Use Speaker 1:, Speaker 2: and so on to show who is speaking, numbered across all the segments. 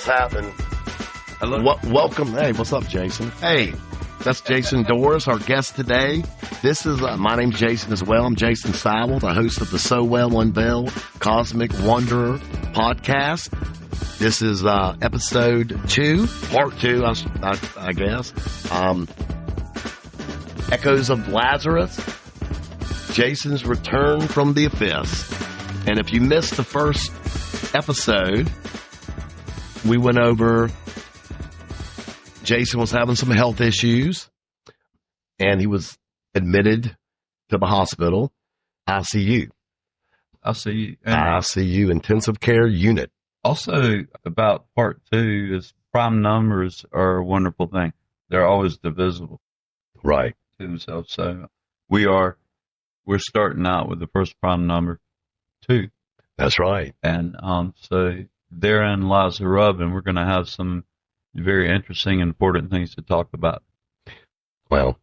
Speaker 1: What's happening?
Speaker 2: Hello.
Speaker 1: Welcome. Hey, what's up, Jason? Hey, that's Jason Doris, our guest today. This is, my name's Jason as well. I'm Jason Sowell, the host of the Well Unveiled Cosmic Wanderer podcast. This is episode 2, part 2, I guess. Echoes of Lazarus, Jason's return from the abyss. And if you missed the first episode, we went over Jason was having some health issues, and he was admitted to the hospital, ICU. ICU, intensive care unit.
Speaker 2: Also, about part 2 is prime numbers are a wonderful thing. They're always divisible,
Speaker 1: right,
Speaker 2: to themselves. So we're starting out with the first prime number 2.
Speaker 1: That's right.
Speaker 2: And so therein lies the rub, and we're going to have some very interesting and important things to talk about.
Speaker 1: Well,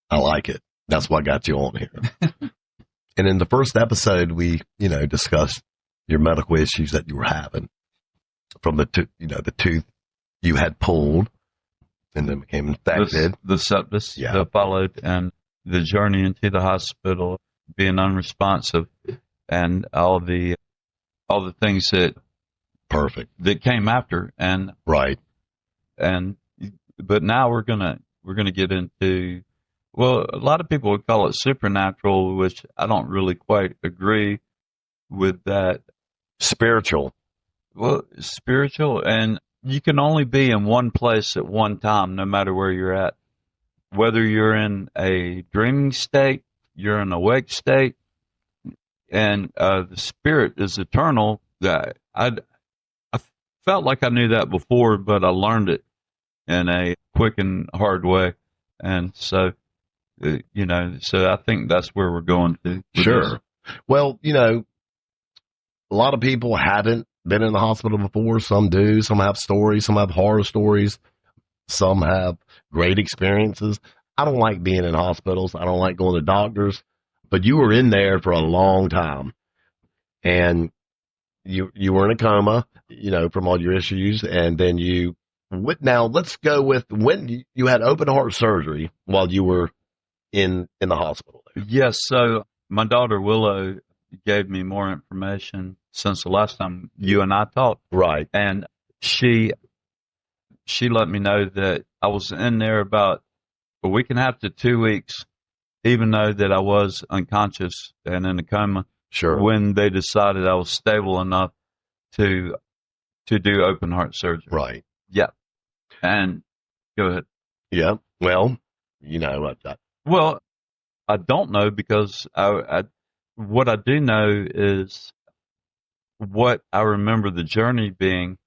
Speaker 1: I like it. That's why I got you on here. And in the first episode, we, discussed your medical issues that you were having from the tooth you had pulled and then became infected.
Speaker 2: The sepsis that followed, and the journey into the hospital, being unresponsive, and all the things that came after, and
Speaker 1: right.
Speaker 2: But now we're gonna get into, well, a lot of people would call it supernatural, which I don't really quite agree with that.
Speaker 1: Spiritual.
Speaker 2: Well, spiritual, and you can only be in one place at one time, no matter where you're at. Whether you're in a dreaming state, you're in an awake state, and the spirit is eternal. That I felt like I knew that before, but I learned it in a quick and hard way. And so, so I think that's where we're going to.
Speaker 1: Sure. Well, a lot of people haven't been in the hospital before. Some do. Some have stories. Some have horror stories. Some have great experiences. I don't like being in hospitals. I don't like going to doctors. But you were in there for a long time. And you were in a coma, from all your issues. And then now let's go with when you had open heart surgery while you were in the hospital.
Speaker 2: Yes. So my daughter Willow gave me more information since the last time you and I talked.
Speaker 1: Right.
Speaker 2: And she let me know that I was in there about a week and a half to 2 weeks, even though that I was unconscious and in a coma.
Speaker 1: Sure.
Speaker 2: When they decided I was stable enough to do open heart surgery.
Speaker 1: Right.
Speaker 2: Yeah. And go ahead.
Speaker 1: Yeah. Well,
Speaker 2: well, I don't know, because what I do know is what I remember the journey being.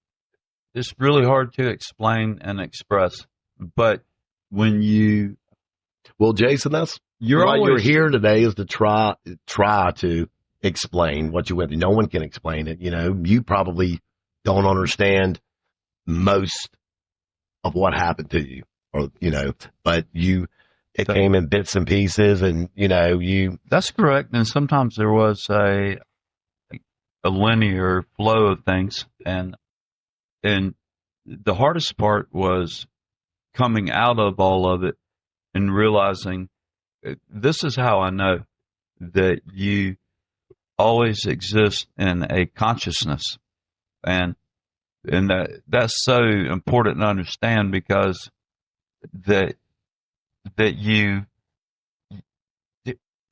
Speaker 2: It's really hard to explain and express, but when
Speaker 1: well, Jason, that's you're here today is to try to explain what you went through. No one can explain it. You probably don't understand most of what happened to you, but it came in bits and pieces, and
Speaker 2: That's correct. And sometimes there was a linear flow of things, and the hardest part was coming out of all of it and realizing this is how I know that you always exist in a consciousness, and that's so important to understand, because that you,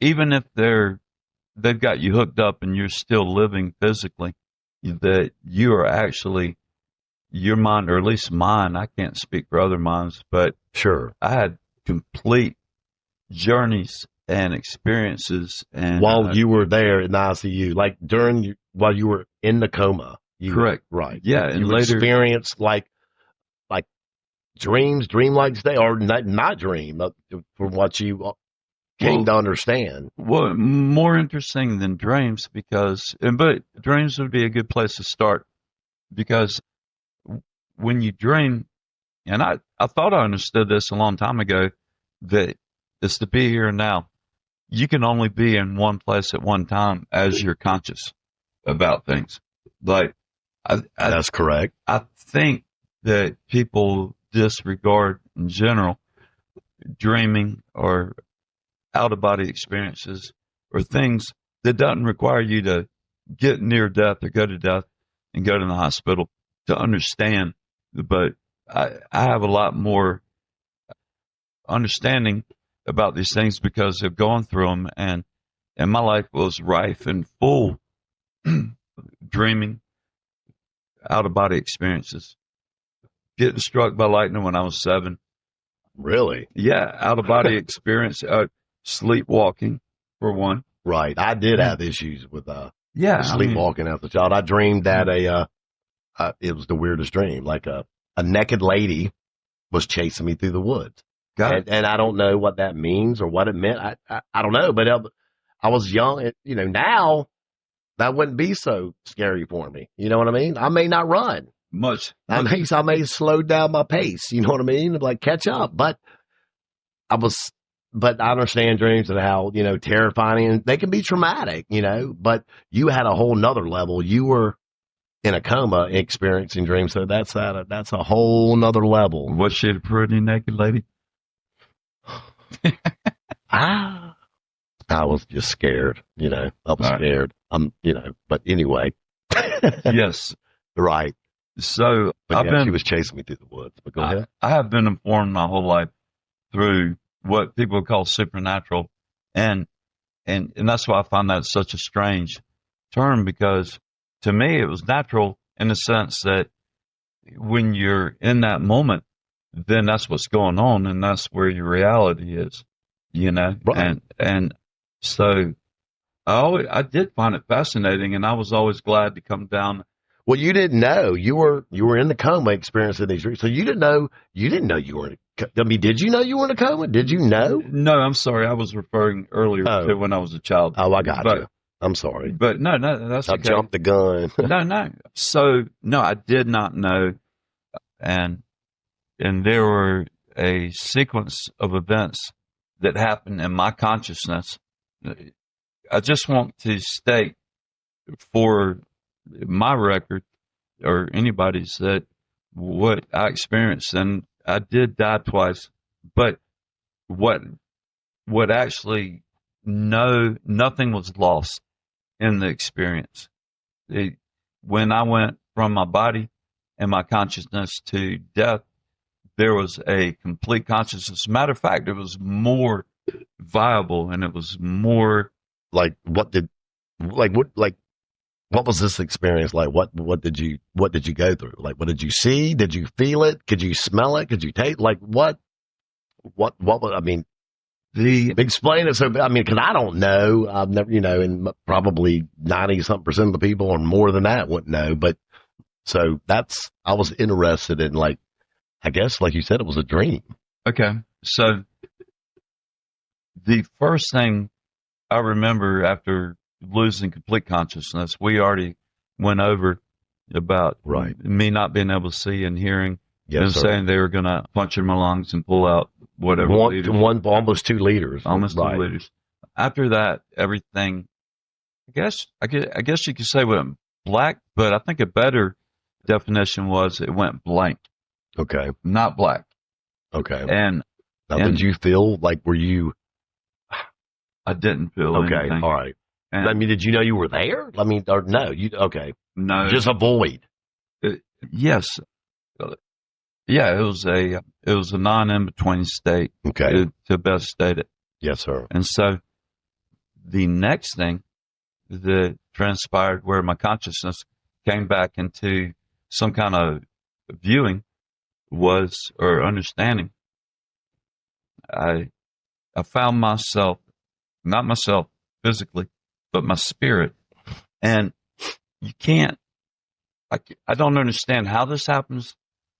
Speaker 2: even if they've got you hooked up and you're still living physically, that you are actually your mind, or at least mine. I can't speak for other minds, but
Speaker 1: sure,
Speaker 2: I had complete journeys and experiences, and
Speaker 1: while you were there in the ICU, like while you were in the coma.
Speaker 2: Correct.
Speaker 1: Right.
Speaker 2: Yeah, and
Speaker 1: you
Speaker 2: later
Speaker 1: experienced like dreamlike state, or not dream, from what you came to understand.
Speaker 2: Well, more interesting than dreams, but dreams would be a good place to start, because when you dream, and I thought I understood this a long time ago, that it's to be here and now. You can only be in one place at one time as you're conscious about things. Like,
Speaker 1: That's correct.
Speaker 2: I think that people disregard in general dreaming or out of body experiences or things that doesn't require you to get near death or go to death and go to the hospital to understand. But I have a lot more understanding about these things because I've gone through them, and my life was rife and full dreaming, out of body experiences. Getting struck by lightning when I was 7.
Speaker 1: Really?
Speaker 2: Yeah, out of body experience, sleepwalking for one.
Speaker 1: Right. I did have issues with
Speaker 2: Yeah,
Speaker 1: sleepwalking as a child. I dreamed that it was the weirdest dream. Like a naked lady was chasing me through the woods. And I don't know what that means or what it meant. I don't know, but I was young. Now that wouldn't be so scary for me. You know what I mean? I may not run
Speaker 2: much.
Speaker 1: I may slow down my pace. You know what I mean? Like catch up. But I understand dreams and how, terrifying, and they can be traumatic, but you had a whole nother level. You were in a coma experiencing dreams. So that's a whole nother level.
Speaker 2: Was she a pretty naked lady?
Speaker 1: I was just scared, I was scared. But anyway.
Speaker 2: Yes.
Speaker 1: Right.
Speaker 2: So
Speaker 1: she was chasing me through the woods, but go ahead.
Speaker 2: I have been informed my whole life through what people call supernatural. And that's why I find that such a strange term, because to me it was natural in the sense that when you're in that moment, then that's what's going on, and that's where your reality is, Right. And so I did find it fascinating, and I was always glad to come down.
Speaker 1: Well, you didn't know you were in the coma experiencing these dreams, so you didn't know you were. I mean, did you know you were in a coma? Did you know?
Speaker 2: No, I'm sorry. I was referring earlier to when I was a child.
Speaker 1: Oh, I got you. I'm sorry.
Speaker 2: But no, that's okay.
Speaker 1: I jumped the gun.
Speaker 2: No. So, no, I did not know. And there were a sequence of events that happened in my consciousness. I just want to state for my record or anybody's that what I experienced, and I did die twice, but what actually nothing was lost in the experience. When I went from my body and my consciousness to death, there was a complete consciousness. Matter of fact, it was more viable, and it was more
Speaker 1: what was this experience like? What did you go through? Like, what did you see? Did you feel it? Could you smell it? Could you taste? Like, what was, I mean, explain it. So, I mean, cause I don't know. I've never, and probably 90% of the people or more than that wouldn't know. But so I was interested in, like, I guess, like you said, it was a dream.
Speaker 2: Okay. So the first thing I remember after losing complete consciousness, we already went over about me not being able to see and hearing, and saying they were going to puncture my lungs and pull out whatever.
Speaker 1: Almost 2 liters.
Speaker 2: Almost 2 liters. After that, everything, I guess you could say went black, but I think a better definition was it went blank.
Speaker 1: Okay.
Speaker 2: Not black.
Speaker 1: Okay.
Speaker 2: And
Speaker 1: did you feel like, were you?
Speaker 2: I didn't feel anything.
Speaker 1: All right. And, I mean, did you know you were there? I mean, or no? Okay.
Speaker 2: No.
Speaker 1: Just a void.
Speaker 2: Yes. Yeah, it was a non-in-between state.
Speaker 1: Okay.
Speaker 2: To best state it.
Speaker 1: Yes, sir.
Speaker 2: And so the next thing that transpired, where my consciousness came back into some kind of viewing, or understanding. I found myself, not myself physically, but my spirit. And you can't, I don't understand how this happens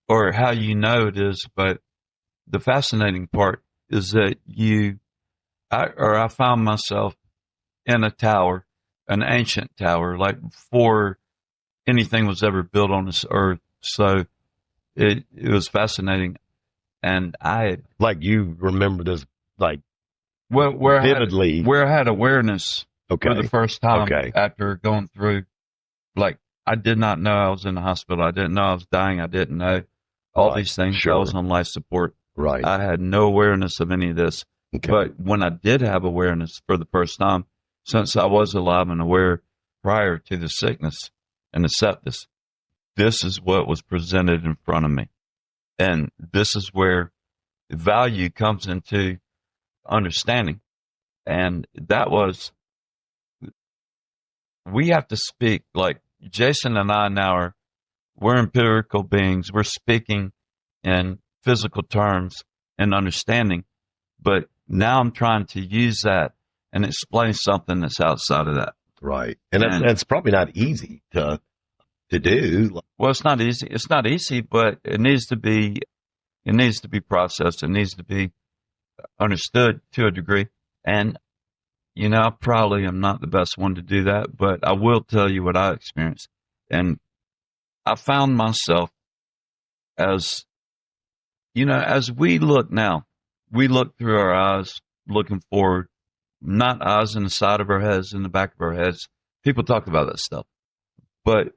Speaker 2: or how it is, but the fascinating part is that I found myself in a tower, an ancient tower, like before anything was ever built on this earth. So it was fascinating. And
Speaker 1: you remember this,
Speaker 2: vividly, where I had awareness
Speaker 1: for
Speaker 2: the first time after going through, I did not know I was in the hospital. I didn't know I was dying. I didn't know all these things.
Speaker 1: Sure.
Speaker 2: I was on life support.
Speaker 1: Right.
Speaker 2: I had no awareness of any of this.
Speaker 1: Okay.
Speaker 2: But when I did have awareness for the first time, since I was alive and aware prior to the sickness and the sepsis, this is what was presented in front of me. And this is where value comes into understanding. And that was, we have to speak, like Jason and I now we're empirical beings. We're speaking in physical terms and understanding. But now I'm trying to use that and explain something that's outside of that.
Speaker 1: Right. And it's probably not easy to do.
Speaker 2: Well, it's not easy. It's not easy, but it needs to be processed. It needs to be understood to a degree. And, you know, I probably am not the best one to do that, but I will tell you what I experienced. And I found myself as, you know, as we look now, we look through our eyes, looking forward, not eyes in the side of our heads, in the back of our heads. People talk about that stuff, but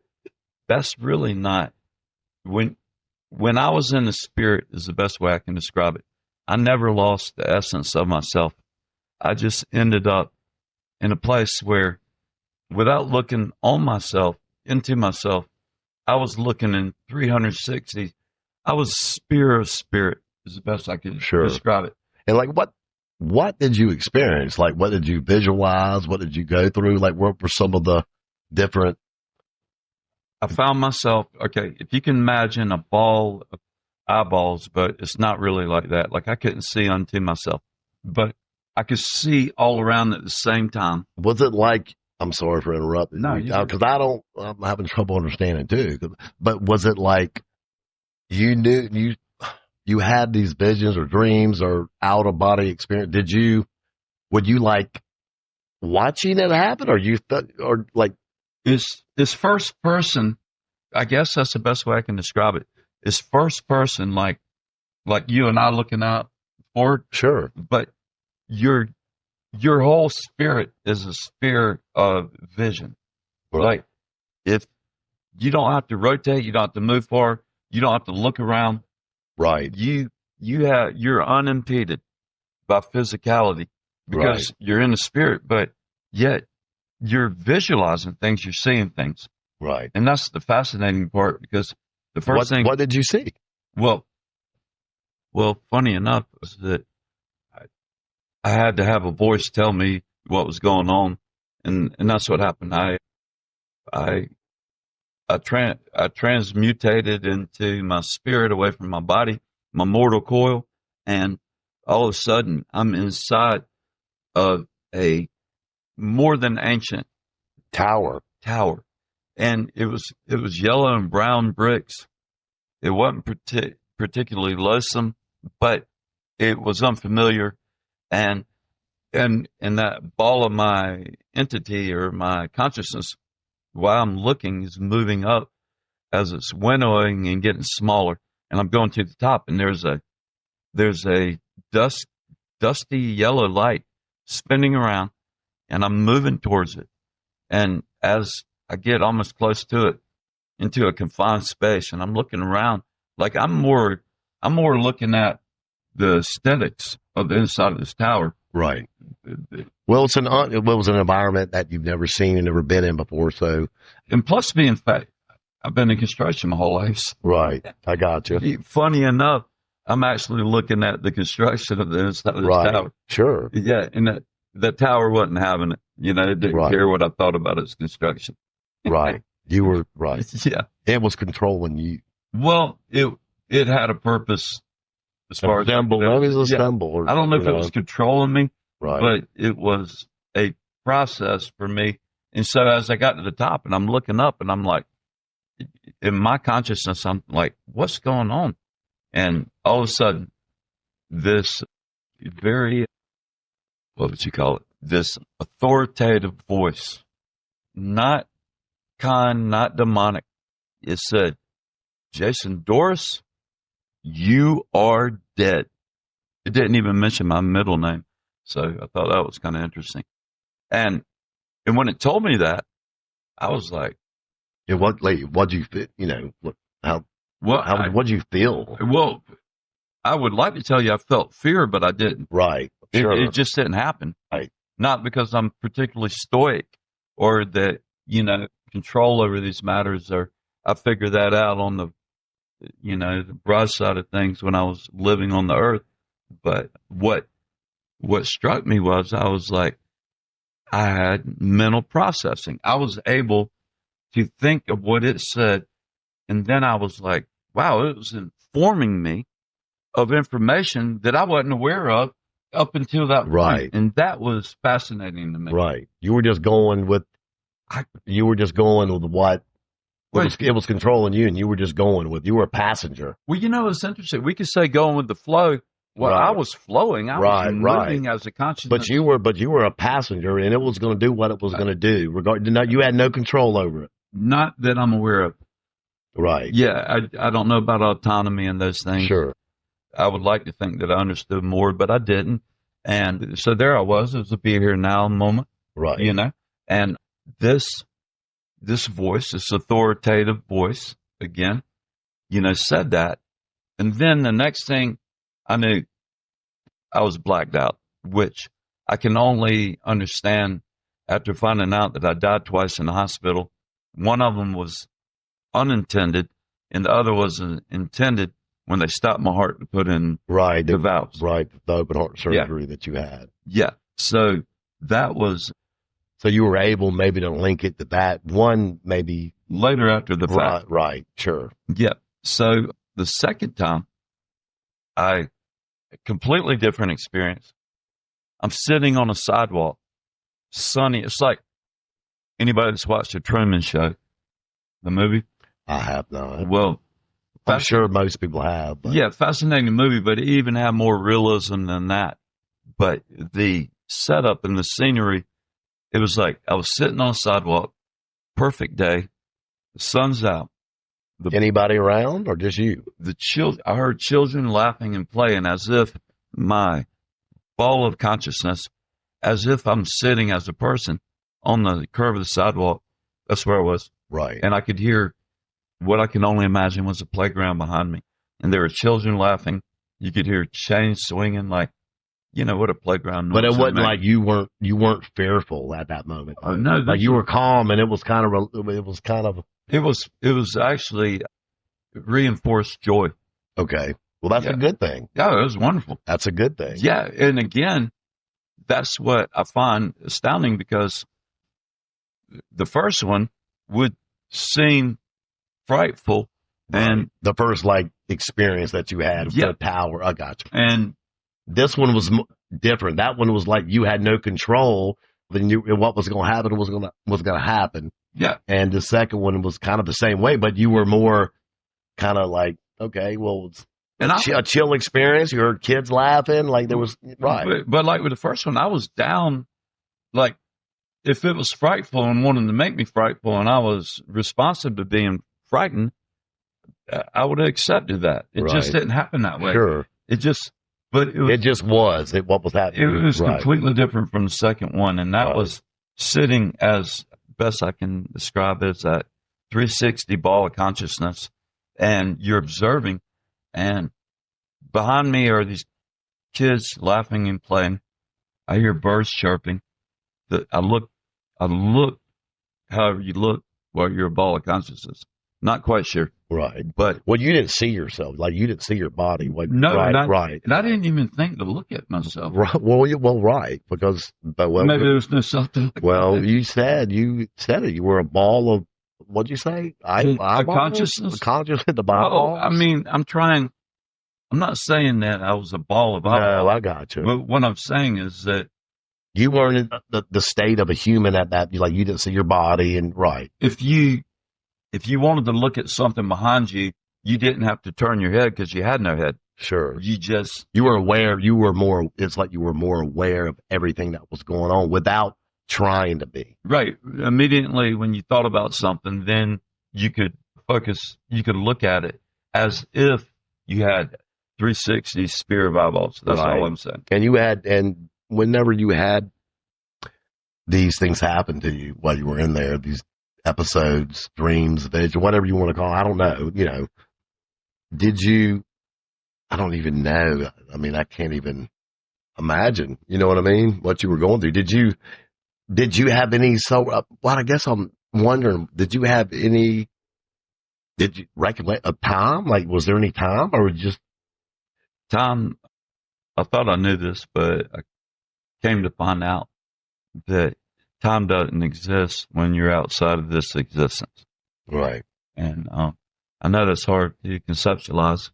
Speaker 2: that's really not, when I was in the spirit is the best way I can describe it. I never lost the essence of myself. I just ended up in a place where, without looking on myself, into myself, I was looking in 360. I was spirit of spirit is the best I can describe it.
Speaker 1: And like, what did you experience? Like, what did you visualize? What did you go through? Like, what were some of the different?
Speaker 2: I found myself, okay, if you can imagine a ball of eyeballs, but it's not really like that. Like, I couldn't see unto myself, but I could see all around at the same time.
Speaker 1: Was it like, I'm sorry for interrupting.
Speaker 2: No,
Speaker 1: because I'm having trouble understanding too. But was it like you knew you had these visions or dreams or out of body experience? Would you like watching it happen, or or like?
Speaker 2: It's first person. I guess that's the best way I can describe it. It's first person, like you and I looking out forward.
Speaker 1: Sure.
Speaker 2: But your whole spirit is a sphere of vision.
Speaker 1: Right.
Speaker 2: Like, if you don't have to rotate, you don't have to move forward, you don't have to look around.
Speaker 1: Right.
Speaker 2: You're unimpeded by physicality because you're in the spirit, but yet you're visualizing things, you're seeing things.
Speaker 1: Right.
Speaker 2: And that's the fascinating part, because the first thing.
Speaker 1: What did you see?
Speaker 2: Well, funny enough was that I had to have a voice tell me what was going on, and that's what happened. I transmutated into my spirit away from my body, my mortal coil, and all of a sudden I'm inside of a more than ancient
Speaker 1: tower,
Speaker 2: and it was yellow and brown bricks. It wasn't particularly loathsome, but it was unfamiliar, and that ball of my entity or my consciousness, while I'm looking, is moving up as it's winnowing and getting smaller, and I'm going to the top, and there's a dusty yellow light spinning around, and I'm moving towards it. And as I get almost close to it, into a confined space, and I'm looking around, like I'm more looking at the aesthetics of the inside of this tower.
Speaker 1: Right. Well, it was an environment that you've never seen and never been in before. So,
Speaker 2: and plus, being fat, I've been in construction my whole life.
Speaker 1: Right. I got you.
Speaker 2: Funny enough, I'm actually looking at the construction of the inside of this tower.
Speaker 1: Sure.
Speaker 2: Yeah, and that tower wasn't having it. You know, it didn't care what I thought about its construction.
Speaker 1: Right. You were right.
Speaker 2: Yeah.
Speaker 1: It was controlling you.
Speaker 2: Well, it had a purpose as far as
Speaker 1: symbol. Maybe it was a symbol. Or,
Speaker 2: I don't know if it was controlling me,
Speaker 1: right,
Speaker 2: but it was a process for me. And so as I got to the top and I'm looking up and I'm like, in my consciousness, I'm like, what's going on? And all of a sudden, this very, what would you call it? This authoritative voice, not kind, not demonic. It said, Jason Doris, you are dead. It didn't even mention my middle name. So I thought that was kind of interesting. And when it told me that, I was like,
Speaker 1: What'd you feel? What'd you feel?
Speaker 2: Well, I would like to tell you I felt fear, but I didn't.
Speaker 1: Right. Sure.
Speaker 2: It just didn't happen.
Speaker 1: Right.
Speaker 2: Not because I'm particularly stoic or that, control over these matters, or I figured that out on the broad side of things when I was living on the earth. But what struck me was I was like, I had mental processing. I was able to think of what it said. And then I was like, wow, it was informing me of information that I wasn't aware of up until that point.
Speaker 1: Right.
Speaker 2: And that was fascinating to me.
Speaker 1: Right. You were just going with what it was controlling you, and you were just going with, you were a passenger.
Speaker 2: Well, it's interesting. We could say going with the flow. Well,
Speaker 1: right.
Speaker 2: I was flowing. I was moving as a consciousness.
Speaker 1: But you were a passenger, and it was going to do what it was going to do. You had no control over it.
Speaker 2: Not that I'm aware of.
Speaker 1: Right.
Speaker 2: Yeah, I don't know about autonomy and those things.
Speaker 1: Sure.
Speaker 2: I would like to think that I understood more, but I didn't. And so there I was. It was a be here now moment.
Speaker 1: Right.
Speaker 2: And this voice, this authoritative voice, again, said that. And then the next thing I knew, I was blacked out, which I can only understand after finding out that I died twice in the hospital. One of them was unintended, and the other was intended when they stopped my heart to put in the valves.
Speaker 1: Right, the open heart surgery that you had.
Speaker 2: Yeah, so that was...
Speaker 1: So you were able maybe to link it to that one, maybe...
Speaker 2: Later after the fact.
Speaker 1: Right, sure.
Speaker 2: Yeah, so the second time, a completely different experience. I'm sitting on a sidewalk, sunny. It's like anybody that's watched the Truman Show, the movie.
Speaker 1: I have not.
Speaker 2: Well,
Speaker 1: I'm sure most people have. But.
Speaker 2: Yeah, fascinating movie, but it even had more realism than that. But the setup and the scenery, it was like I was sitting on a sidewalk, perfect day, the sun's out.
Speaker 1: Anybody around or just you?
Speaker 2: I heard children laughing and playing as if my ball of consciousness, as if I'm sitting as a person on the curve of the sidewalk. That's where I was.
Speaker 1: Right.
Speaker 2: And I could hear what I can only imagine was a playground behind me. And there were children laughing. You could hear chains swinging like, what a playground.
Speaker 1: But it wasn't like you weren't fearful at that moment.
Speaker 2: Oh, no.
Speaker 1: Like you were calm, and it was
Speaker 2: actually reinforced joy.
Speaker 1: Okay. Well, that's a good thing.
Speaker 2: Yeah, it was wonderful.
Speaker 1: That's a good thing.
Speaker 2: Yeah. And again, that's what I find astounding, because the first one would seem frightful.
Speaker 1: Right.
Speaker 2: And
Speaker 1: the first experience that you had, the power. I got you.
Speaker 2: And
Speaker 1: this one was different. That one was like you had no control. Then what was going to happen was going to happen.
Speaker 2: Yeah.
Speaker 1: And the second one was kind of the same way, but you were more kind of like, okay, well, it's a chill experience. You heard kids laughing, like there was right.
Speaker 2: But like with the first one, I was down. Like if it was frightful and wanted to make me frightful, and I was responsive to being frightened, I would have accepted that. It just didn't happen that way.
Speaker 1: Sure.
Speaker 2: It just was.
Speaker 1: What was happening?
Speaker 2: It was completely different from the second one, and that was sitting, as best I can describe it, as that 360 ball of consciousness, and you're observing, and behind me are these kids laughing and playing. I hear birds chirping. I look however you look while you're a ball of consciousness. Not quite sure.
Speaker 1: Right.
Speaker 2: But
Speaker 1: you didn't see yourself. Like you didn't see your body.
Speaker 2: No,
Speaker 1: right.
Speaker 2: And I didn't even think to look at myself.
Speaker 1: Right. Well, right. Because
Speaker 2: maybe there was no self to look at.
Speaker 1: You said it. You were a ball of, what'd you say?
Speaker 2: Consciousness?
Speaker 1: The ball.
Speaker 2: I mean, I'm not saying that I was a ball of eyeballs.
Speaker 1: No, I got you.
Speaker 2: But what I'm saying is that
Speaker 1: you weren't in the state of a human at that. You didn't see your body, and right.
Speaker 2: If you wanted to look at something behind you, you didn't have to turn your head because you had no head.
Speaker 1: Sure.
Speaker 2: You
Speaker 1: were aware. It's like you were more aware of everything that was going on without trying to be.
Speaker 2: Right. Immediately when you thought about something, then you could focus, you could look at it as if you had 360 sphere of eyeballs. That's all I'm saying.
Speaker 1: And whenever you had these things happen to you while you were in there, these episodes, dreams, vision, whatever you want to call it. I don't know. Did you, I don't even know. I mean, I can't even imagine, you know what I mean? What you were going through. Did you have any, I guess I'm wondering, did you recollect a time? Like, was there any time or just
Speaker 2: Time, I thought I knew this, but I came to find out that time doesn't exist when you're outside of this existence.
Speaker 1: right?
Speaker 2: And I know that's hard to conceptualize.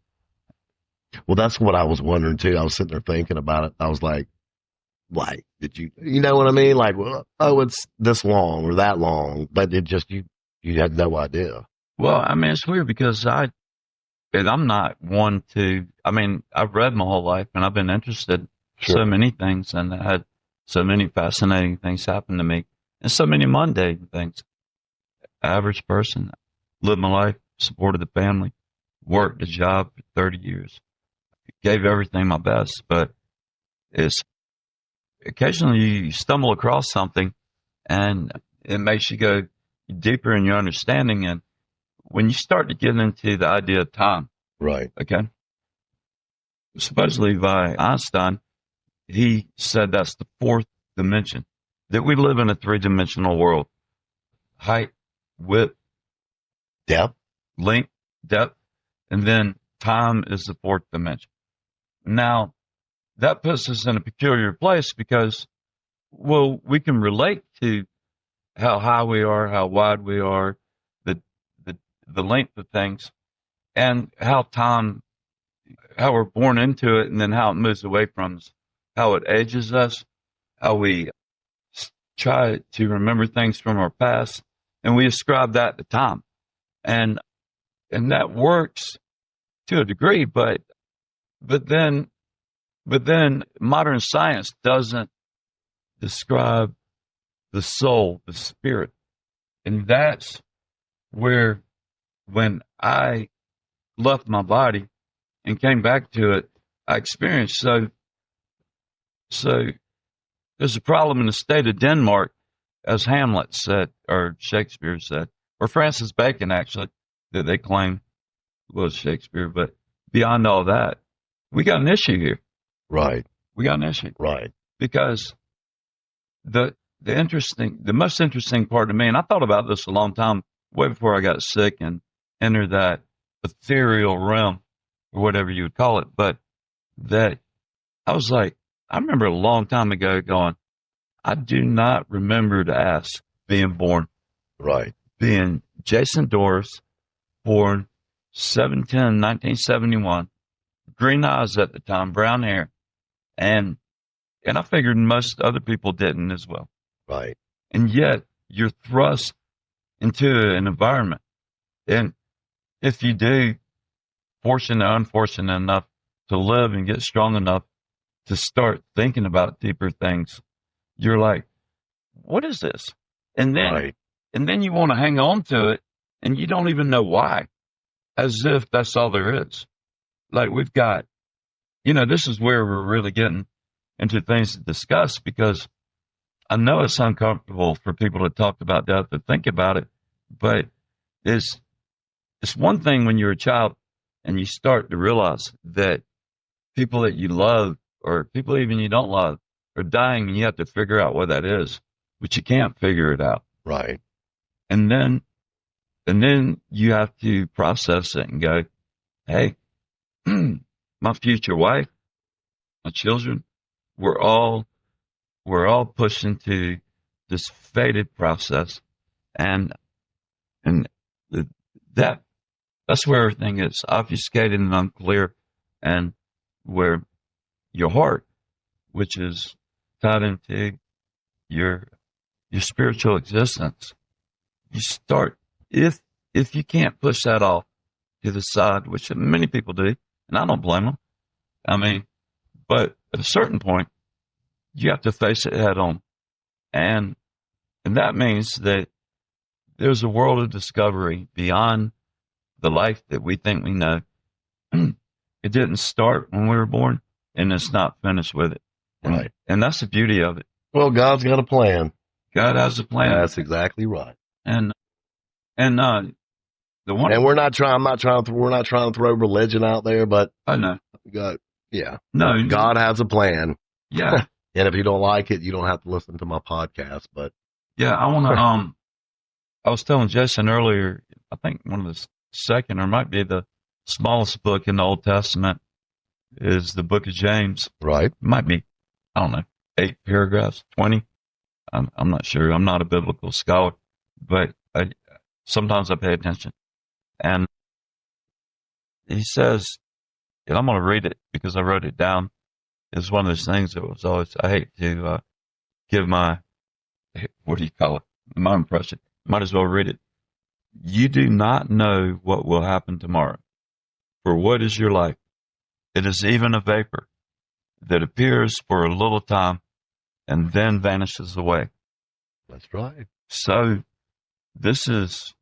Speaker 1: Well, that's what I was wondering too. I was sitting there thinking about it. I was like, did you know what I mean? Like, well, oh, it's this long or that long, but it just, you had no idea.
Speaker 2: Well, I mean, it's weird because I'm not one to, I mean, I've read my whole life and I've been interested in so many things and I had so many fascinating things happen to me and so many mundane things. Average person, lived my life, supported the family, worked a job for 30 years, gave everything my best, but it's occasionally you stumble across something and it makes you go deeper in your understanding. And when you start to get into the idea of time,
Speaker 1: right?
Speaker 2: Okay. Supposedly by Einstein, he said that's the fourth dimension, that we live in a three-dimensional world. Height, width,
Speaker 1: Depth,
Speaker 2: length, depth, and then time is the fourth dimension. Now, that puts us in a peculiar place because, well, we can relate to how high we are, how wide we are, the length of things, and how we're born into it, and then how it moves away from us, how it ages us, how we try to remember things from our past, and we ascribe that to time, and that works to a degree, but then modern science doesn't describe the soul, the spirit, and that's where, when I left my body and came back to it, I experienced so there's a problem in the state of Denmark, as Hamlet said, or Shakespeare said, or Francis Bacon actually, that they claim was Shakespeare. But beyond all that, we got an issue here.
Speaker 1: right?
Speaker 2: We got an issue.
Speaker 1: Right.
Speaker 2: Because the most interesting part to me, and I thought about this a long time, way before I got sick and entered that ethereal realm, or whatever you would call it, but that I was like, I remember a long time ago going, I do not remember to ask being born.
Speaker 1: Right.
Speaker 2: Being Jason Doris, born 7/10/1971, green eyes at the time, brown hair, and I figured most other people didn't as well.
Speaker 1: Right.
Speaker 2: And yet you're thrust into an environment, and if you do, fortunate or unfortunate enough to live and get strong enough to start thinking about deeper things, you're like, what is this? And then,
Speaker 1: right.
Speaker 2: and then you want to hang on to it and you don't even know why, as if that's all there is. Like we've got, this is where we're really getting into things to discuss, because I know it's uncomfortable for people to talk about death, to think about it, but it's one thing when you're a child and you start to realize that people that you love or people even you don't love are dying, and you have to figure out what that is, but you can't figure it out.
Speaker 1: Right.
Speaker 2: And then you have to process it and go, hey, my future wife, my children, we're all pushed into this fated process, and that's where everything is obfuscated and unclear, and where your heart, which is tied into your spiritual existence, you start, if you can't push that off to the side, which many people do, and I don't blame them. I mean, but at a certain point, you have to face it head on, and that means that there's a world of discovery beyond the life that we think we know. It didn't start when we were born, and it's not finished with it.
Speaker 1: Right.
Speaker 2: And that's the beauty of it.
Speaker 1: Well, God's got a plan.
Speaker 2: God has a plan.
Speaker 1: That's exactly right.
Speaker 2: And And the one,
Speaker 1: And we're not trying to throw religion out there, but
Speaker 2: I know,
Speaker 1: yeah,
Speaker 2: no,
Speaker 1: God has a plan.
Speaker 2: yeah,
Speaker 1: And if you don't like it, you don't have to listen to my podcast. But
Speaker 2: yeah. I want to. I was telling Jason earlier. I think one of the second, or might be the smallest book in the Old Testament, is the Book of James.
Speaker 1: right,
Speaker 2: Might be, I don't know, 8 paragraphs, 20. I'm not sure. I'm not a biblical scholar, but sometimes I pay attention. And he says, and I'm going to read it because I wrote it down. It's one of those things that was always, I hate to give my, what do you call it? My impression. Might as well read it. You do not know what will happen tomorrow. For what is your life? It is even a vapor that appears for a little time and then vanishes away.
Speaker 1: that's right.
Speaker 2: So this is,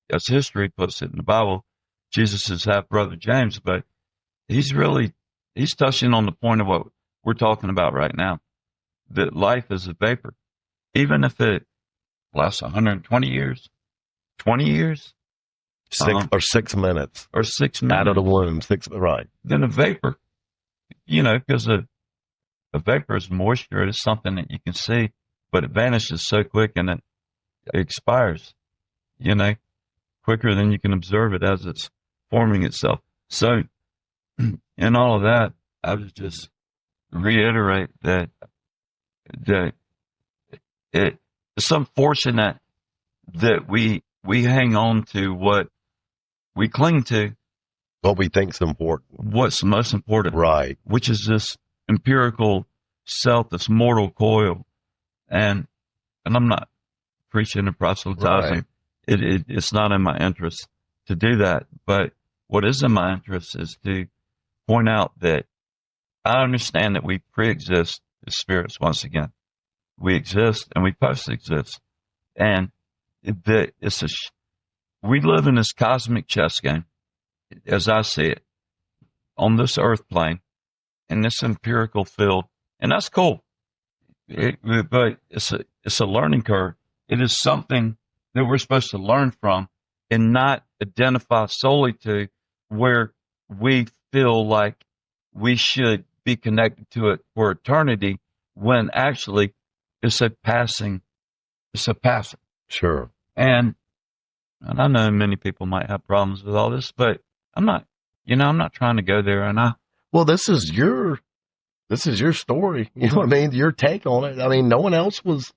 Speaker 2: as history puts it in the Bible, Jesus is half brother James, but he's touching on the point of what we're talking about right now, that life is a vapor. Even if it lasts 120 years, 20 years,
Speaker 1: 6 minutes
Speaker 2: or 6 minutes
Speaker 1: out of the womb, right.
Speaker 2: then a vapor, because a vapor is moisture. It's something that you can see, but it vanishes so quick and it expires, quicker than you can observe it as it's forming itself. So in all of that, I would just reiterate that it's unfortunate that we hang on to what we cling to,
Speaker 1: What we think's important.
Speaker 2: what's most important,
Speaker 1: Right.
Speaker 2: which is this empirical self, this mortal coil. And I'm not preaching and proselytizing.
Speaker 1: Right.
Speaker 2: It's not in my interest to do that. But what is in my interest is to point out that I understand that we pre-exist as spirits once again. We exist and we post-exist. And that we live in this cosmic chess game, as I see it, on this earth plane, in this empirical field. And that's cool. But it's a learning curve. It is something that we're supposed to learn from and not identify solely to, where we feel like we should be connected to it for eternity, when actually it's a passing.
Speaker 1: Sure.
Speaker 2: And I know many people might have problems with all this, but I'm not trying to go there. And
Speaker 1: Well, this is your story. You know what I mean? Your take on it. I mean, no one else was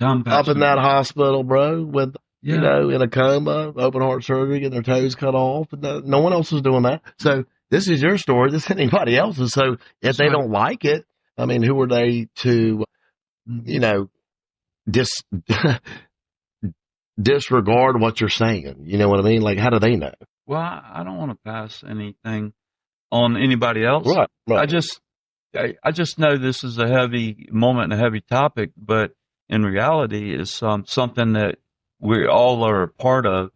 Speaker 1: up in that hospital, bro, with, in a coma, open heart surgery, getting their toes cut off. No one else was doing that. So this is your story. This isn't anybody else's. So if they don't like it, I mean, who are they to, disregard what you're saying? You know what I mean? Like, how do they know?
Speaker 2: Well, I don't want to pass anything on anybody else.
Speaker 1: Right.
Speaker 2: I just know this is a heavy moment and a heavy topic, but in reality, it's something that we all are a part of.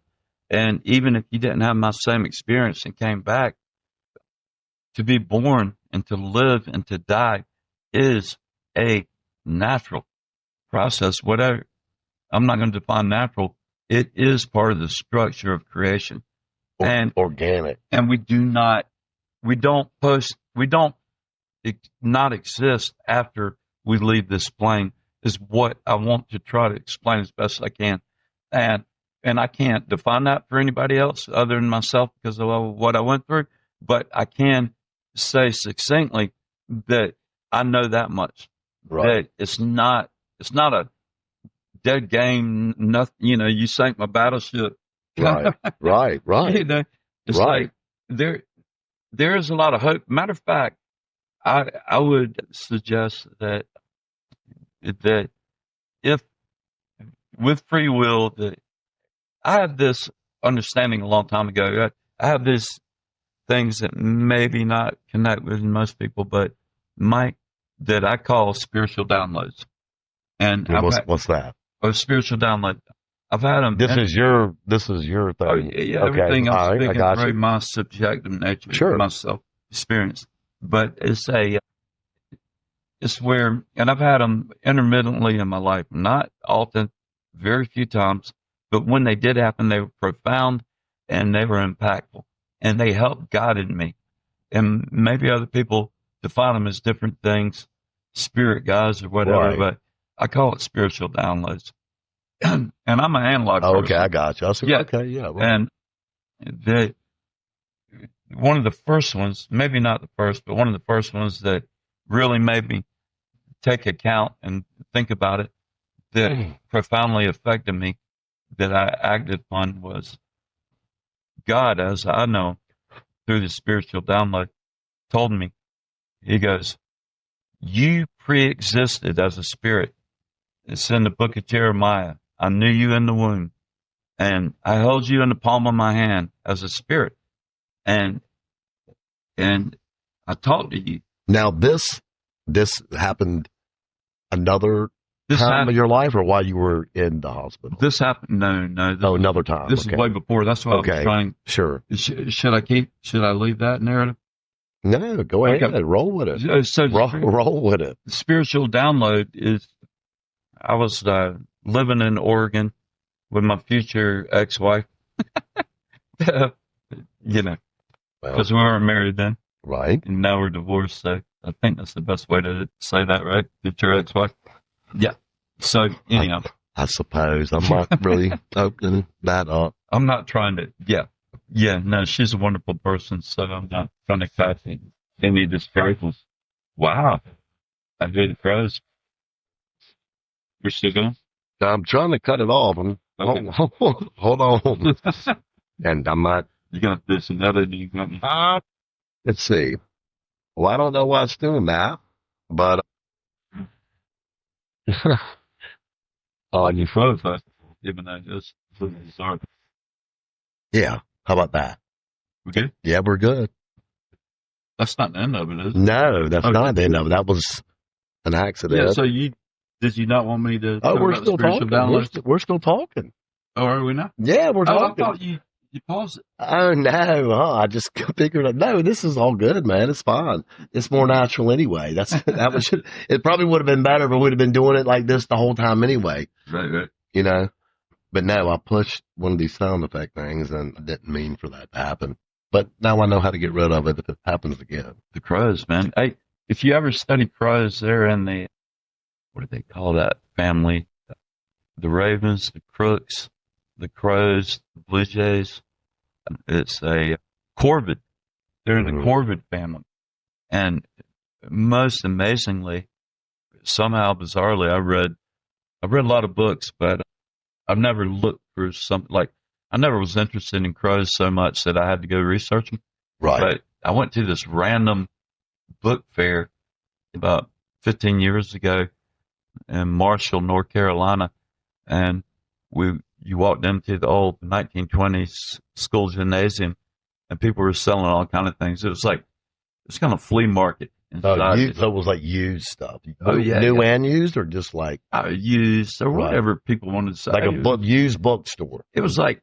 Speaker 2: And even if you didn't have my same experience and came back, to be born and to live and to die is a natural process. Whatever, I'm not going to define natural. It is part of the structure of creation. And
Speaker 1: organic.
Speaker 2: And we don't not exist after we leave this plane, is what I want to try to explain as best I can. And I can't define that for anybody else other than myself because of what I went through, but I can say succinctly that I know that much.
Speaker 1: Right.
Speaker 2: That it's not a dead game. Nothing, you sank my battleship.
Speaker 1: Right.
Speaker 2: It's like there is a lot of hope. Matter of fact, I would suggest that if with free will, that I have this understanding a long time ago. I have these things that maybe not connect with most people, but that I call spiritual downloads. And
Speaker 1: what's that?
Speaker 2: A spiritual download. I've had them.
Speaker 1: This is your thing.
Speaker 2: Oh, yeah, everything I'm speaking through my subjective nature, my self experience. But it's where, and I've had them intermittently in my life, not often, very few times. But when they did happen, they were profound and they were impactful, and they helped guided me. And maybe other people define them as different things, spirit guides or whatever,
Speaker 1: Right.
Speaker 2: but I call it spiritual downloads. And I'm an analog person.
Speaker 1: Okay, I got you.
Speaker 2: Yeah.
Speaker 1: Okay, yeah. Right.
Speaker 2: And one of the first ones, maybe not the first, but one of the first ones that really made me take account and think about it, that profoundly affected me, that I acted upon, was God, as I know through the spiritual download, told me, he goes, you pre-existed as a spirit. It's in the book of Jeremiah. I knew you in the womb, and I held you in the palm of my hand as a spirit, and I talked to you.
Speaker 1: Now this happened another time of your life, or while you were in the hospital?
Speaker 2: This happened. No.
Speaker 1: Another time.
Speaker 2: This is way before. That's why I was trying.
Speaker 1: Sure.
Speaker 2: Should I leave that narrative?
Speaker 1: No, go ahead.
Speaker 2: Okay.
Speaker 1: Roll with it.
Speaker 2: So
Speaker 1: roll with it.
Speaker 2: The spiritual download is, I was living in Oregon with my future ex-wife. Because we weren't married then.
Speaker 1: Right.
Speaker 2: And now we're divorced, so I think that's the best way to say that, right? Future ex-wife. Yeah. So, anyhow.
Speaker 1: I suppose. I'm not really opening that up.
Speaker 2: I'm not trying to, Yeah, no, she's a wonderful person, so I'm not trying to catch any disgraceful. Wow. I hear the crows. We're still going?
Speaker 1: I'm trying to cut it off.
Speaker 2: Okay.
Speaker 1: Hold on. And I might.
Speaker 2: You got this and that, and you got
Speaker 1: let's see. Well, I don't know why it's doing that, but
Speaker 2: you froze us, even though it's sorry.
Speaker 1: Yeah. How about that?
Speaker 2: We good?
Speaker 1: Yeah, we're good.
Speaker 2: That's not the end of it, is it?
Speaker 1: No, that's not the end of it. That was an accident.
Speaker 2: Yeah, so did you not want me to?
Speaker 1: Oh, we're still talking. We're still talking.
Speaker 2: Oh, are we not?
Speaker 1: Yeah, we're talking.
Speaker 2: I thought you paused it.
Speaker 1: Oh, no. I just figured out. No, this is all good, man. It's fine. It's more natural anyway. It probably would have been better if we would have been doing it like this the whole time anyway.
Speaker 2: Right.
Speaker 1: You know? But no, I pushed one of these sound effect things, and I didn't mean for that to happen. But now I know how to get rid of it if it happens again.
Speaker 2: The crows, man. Hey, if you ever study crows, they're in the, what do they call that family? The ravens, the crooks, the crows, the blue jays. It's a corvid. They're in the corvid family. And most amazingly, somehow bizarrely, I read a lot of books, but I've never looked for something like, I never was interested in crows so much that I had to go research them.
Speaker 1: Right.
Speaker 2: But I went to this random book fair about 15 years ago in Marshall, North Carolina, and you walked into the old 1920s school gymnasium, and people were selling all kind of things. It was kind of flea market.
Speaker 1: So it was like used stuff.
Speaker 2: New
Speaker 1: and used, or just like
Speaker 2: used or whatever people wanted to say.
Speaker 1: Like a used bookstore.
Speaker 2: It was like,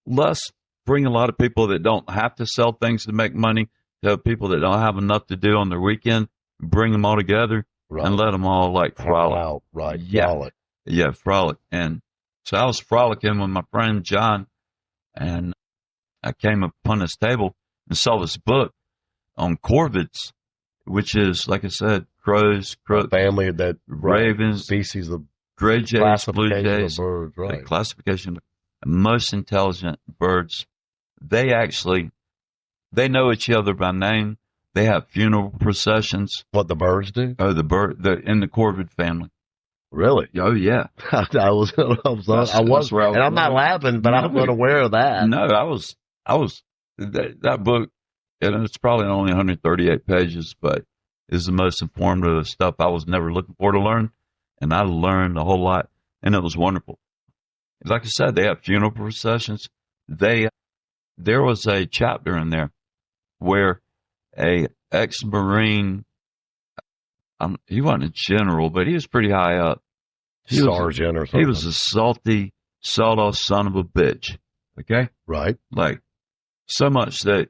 Speaker 2: let's bring a lot of people that don't have to sell things to make money to people that don't have enough to do on their weekend, bring them all together and let them all like frolic.
Speaker 1: Out, right.
Speaker 2: Yeah.
Speaker 1: Frolic.
Speaker 2: Yeah, frolic. And so I was frolicking with my friend John, and I came upon this table and saw this book on corvids, which is, like I said, crows,
Speaker 1: family that
Speaker 2: ravens,
Speaker 1: species of
Speaker 2: gray jays, blue jays,
Speaker 1: of birds, right?
Speaker 2: The classification of most intelligent birds. They know each other by name. They have funeral processions.
Speaker 1: What the birds do?
Speaker 2: Oh, they're in the corvid family.
Speaker 1: Really?
Speaker 2: Oh, yeah.
Speaker 1: I was, and I'm not laughing, but I'm not aware of that.
Speaker 2: No, I was that book, and it's probably only 138 pages, but is the most informative stuff I was never looking for to learn, and I learned a whole lot, and it was wonderful. Like I said, they have funeral processions. There was a chapter in there where a ex-Marine, he wasn't a general, but he was pretty high up.
Speaker 1: Sergeant or something.
Speaker 2: He was a salty, sawed-off son of a bitch. Okay?
Speaker 1: Right.
Speaker 2: Like, so much that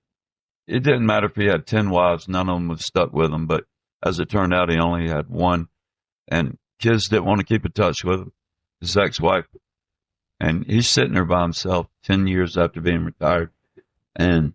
Speaker 2: it didn't matter if he had 10 wives, none of them was stuck with him. But as it turned out, he only had one. And kids didn't want to keep in touch with him, his ex-wife. And he's sitting there by himself 10 years after being retired. And,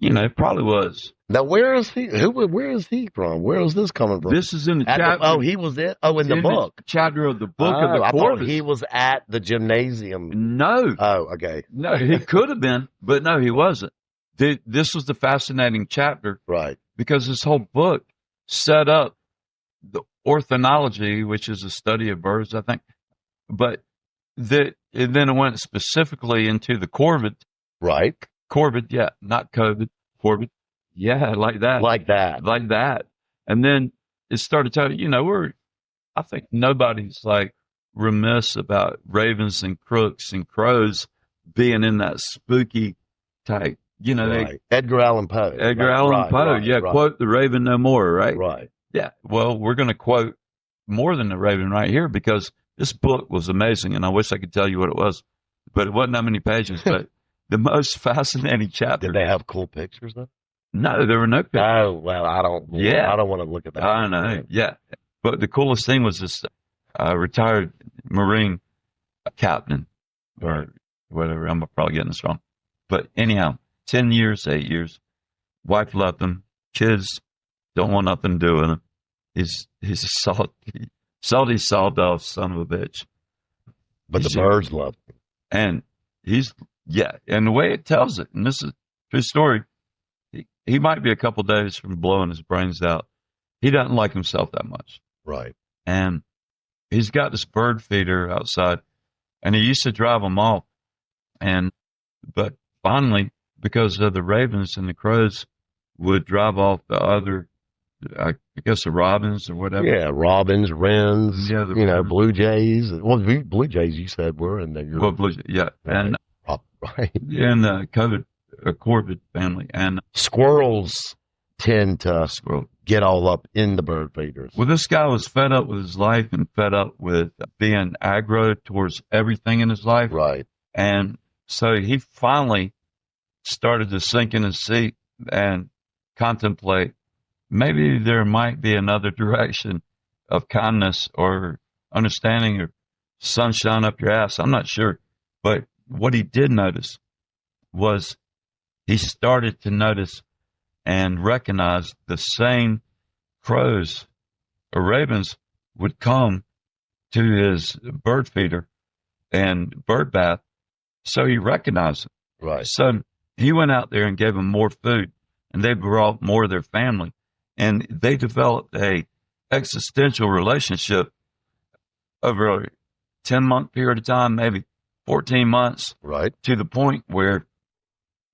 Speaker 2: it probably was.
Speaker 1: Now, where is he? Where is he from? Where is this coming from?
Speaker 2: This is in the chapter.
Speaker 1: He was in. Oh, in the book.
Speaker 2: The chapter of the book of the
Speaker 1: I
Speaker 2: Corvus.
Speaker 1: thought he was at the gymnasium.
Speaker 2: No.
Speaker 1: Oh, okay.
Speaker 2: No, he could have been, but no, he wasn't. This was the fascinating chapter.
Speaker 1: Right.
Speaker 2: Because this whole book set up the ornithology, which is a study of birds, I think. But then it went specifically into the corvid.
Speaker 1: Right.
Speaker 2: Corvid, yeah, not COVID. Corvid. Yeah, like that.
Speaker 1: Like that.
Speaker 2: And then it started telling, I think nobody's like remiss about ravens and crooks and crows being in that spooky type,
Speaker 1: right. Edgar Allan Poe.
Speaker 2: Right. Quote the raven no more, right?
Speaker 1: Right.
Speaker 2: Yeah. Well, we're going to quote more than the raven right here because this book was amazing, and I wish I could tell you what it was, but it wasn't that many pages. But the most fascinating chapter.
Speaker 1: Did they have cool pictures though?
Speaker 2: No, there were no pictures.
Speaker 1: Oh, well, I don't want to look at that.
Speaker 2: I know. Yeah. But the coolest thing was this retired Marine captain or whatever. I'm probably getting this wrong. But anyhow, 10 years, 8 years, wife left him, kids don't want nothing to do with him. He's a salty, sawed off son of a bitch.
Speaker 1: But the birds love him.
Speaker 2: And and the way it tells it, and this is true story, he might be a couple days from blowing his brains out. He doesn't like himself that much.
Speaker 1: Right.
Speaker 2: And he's got this bird feeder outside, and he used to drive them off. But finally, because of the ravens and the crows would drive off the other, I guess the robins or whatever.
Speaker 1: Yeah, robins, wrens, blue jays. Well, blue jays you said were in there.
Speaker 2: Blue jays, yeah.
Speaker 1: Right. Right.
Speaker 2: In the corvid family. And
Speaker 1: squirrels tend to get all up in the bird feeders.
Speaker 2: Well, this guy was fed up with his life and fed up with being aggro towards everything in his life.
Speaker 1: Right.
Speaker 2: And so he finally started to sink in his seat and contemplate maybe there might be another direction of kindness or understanding or sunshine up your ass. I'm not sure. But what he did notice was he started to notice and recognize the same crows or ravens would come to his bird feeder and bird bath. So he recognized it.
Speaker 1: Right.
Speaker 2: So he went out there and gave them more food, and they brought more of their family. And they developed a existential relationship over a 10-month period of time, maybe 14 months.
Speaker 1: Right.
Speaker 2: To the point where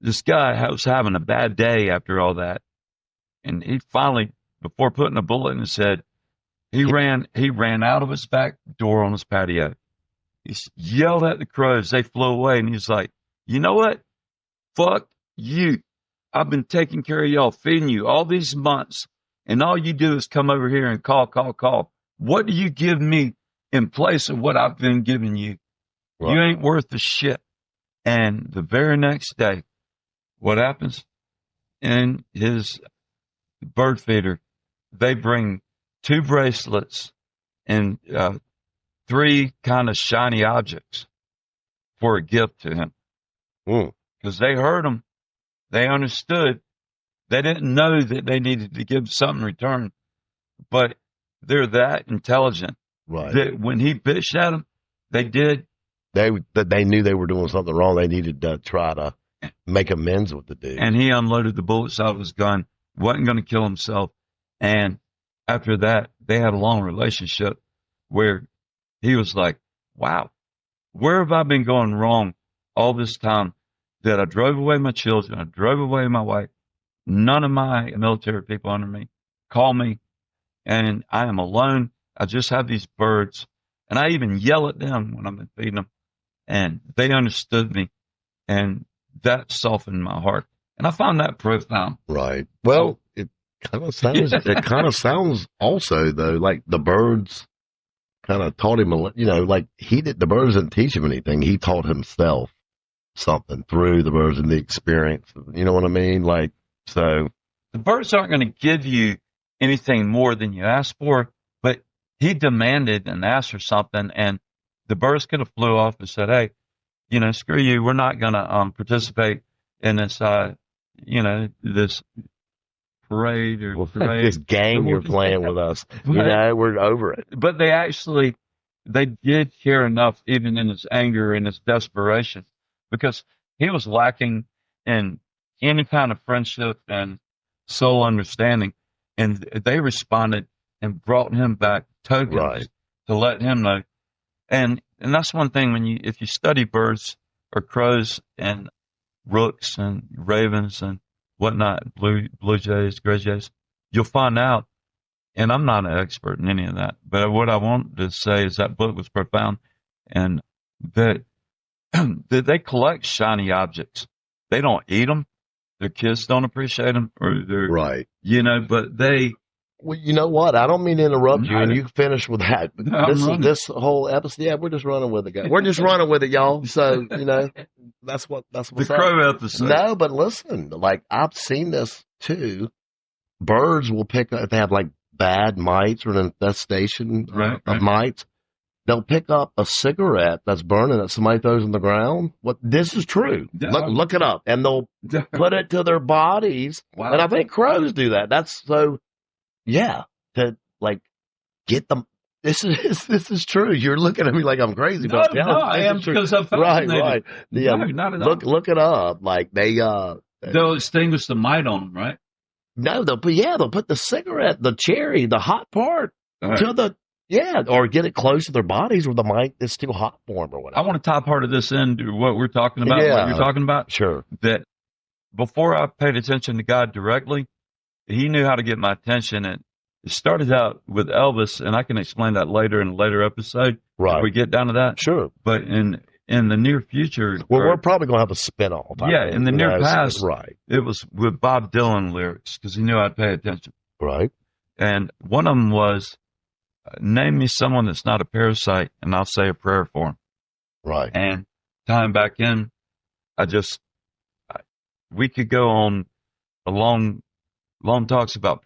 Speaker 2: this guy was having a bad day after all that. And he finally, before putting a bullet in his head, he ran out of his back door on his patio. He yelled at the crows. They flew away. And he's like, you know what? Fuck you. I've been taking care of y'all, feeding you all these months. And all you do is come over here and call. What do you give me in place of what I've been giving you? Right. You ain't worth the shit. And the very next day, what happens? In his bird feeder, they bring 2 bracelets and 3 kind of shiny objects for a gift to him. Because they heard him. They understood. They didn't know that they needed to give something in return. But they're that intelligent.
Speaker 1: Right.
Speaker 2: That when he bitched at them, they did.
Speaker 1: They knew they were doing something wrong. They needed to try to make amends with the dude.
Speaker 2: And he unloaded the bullets out of his gun, wasn't going to kill himself. And after that, they had a long relationship where he was like, wow, where have I been going wrong all this time that I drove away my children, I drove away my wife, none of my military people under me call me, and I am alone. I just have these birds, and I even yell at them when I'm feeding them. And they understood me, and that softened my heart. And I found that profound.
Speaker 1: Right. Well, it kind of sounds. It kind of sounds also though like the birds kind of taught him. Like the birds didn't teach him anything. He taught himself something through the birds and the experience. You know what I mean? Like so.
Speaker 2: The birds aren't going to give you anything more than you ask for, but he demanded and asked for something, and the birds could have flew off and said, hey, screw you. We're not going to participate in this, this parade or parade.
Speaker 1: This game you're playing with us. We're over it.
Speaker 2: But they did care enough, even in his anger and his desperation, because he was lacking in any kind of friendship and soul understanding. And they responded and brought him back tokens to let him know. And that's one thing if you study birds or crows and rooks and ravens and whatnot, blue jays, gray jays, you'll find out. And I'm not an expert in any of that, but what I want to say is that book was profound, and that they collect shiny objects. They don't eat them. Their kids don't appreciate them, or they're but they.
Speaker 1: Well, you know what? I don't mean to interrupt you, and you finish with that.
Speaker 2: No,
Speaker 1: this whole episode. Yeah, we're just running with it, guys. We're just running with it, y'all. So that's what's
Speaker 2: the crow episode.
Speaker 1: No, but listen, like I've seen this too. Birds will pick up if they have like bad mites or an infestation of mites. They'll pick up a cigarette that's burning that somebody throws on the ground. This is true. Look it up, and they'll put it to their bodies. Wow. And I think crows do that. That's so. Yeah, to like get them. This is true. You're looking at me like I'm crazy.
Speaker 2: No, I am because I'm fascinated.
Speaker 1: Right. Yeah, no, not at all. Look it up. Like
Speaker 2: they'll extinguish the mite on them, right?
Speaker 1: No, they'll put the cigarette, the cherry, the hot part to or get it close to their bodies where the mite is still hot for them or whatever.
Speaker 2: I want to tie part of this into what we're talking about.
Speaker 1: Yeah.
Speaker 2: What you're talking about.
Speaker 1: Sure.
Speaker 2: That before I paid attention to God directly, He knew how to get my attention. And it started out with Elvis, and I can explain that later in a later episode.
Speaker 1: Right.
Speaker 2: If we get down to that.
Speaker 1: Sure.
Speaker 2: But in the near future.
Speaker 1: Well, we're probably going to have a spin-off.
Speaker 2: Yeah, in the near past.
Speaker 1: Right.
Speaker 2: It was with Bob Dylan lyrics because he knew I'd pay attention.
Speaker 1: Right.
Speaker 2: And one of them was, name me someone that's not a parasite, and I'll say a prayer for him.
Speaker 1: Right.
Speaker 2: And tying back in, we could go on a long talks about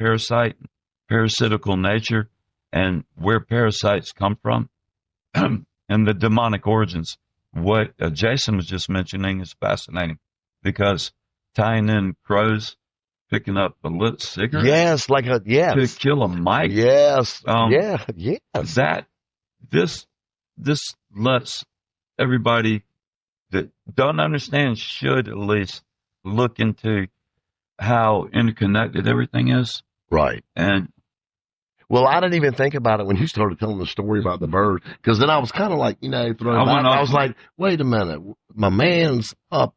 Speaker 2: parasitical nature, and where parasites come from, and the demonic origins. What Jason was just mentioning is fascinating, because tying in crows picking up a lit cigarette.
Speaker 1: Yes,
Speaker 2: to kill a mite.
Speaker 1: Yes. Yes.
Speaker 2: This lets everybody that don't understand should at least look into how interconnected everything is.
Speaker 1: Right.
Speaker 2: And
Speaker 1: well, I didn't even think about it when you started telling the story about the bird, because then I was kind of like, thrown back. I was like, wait a minute, my man's up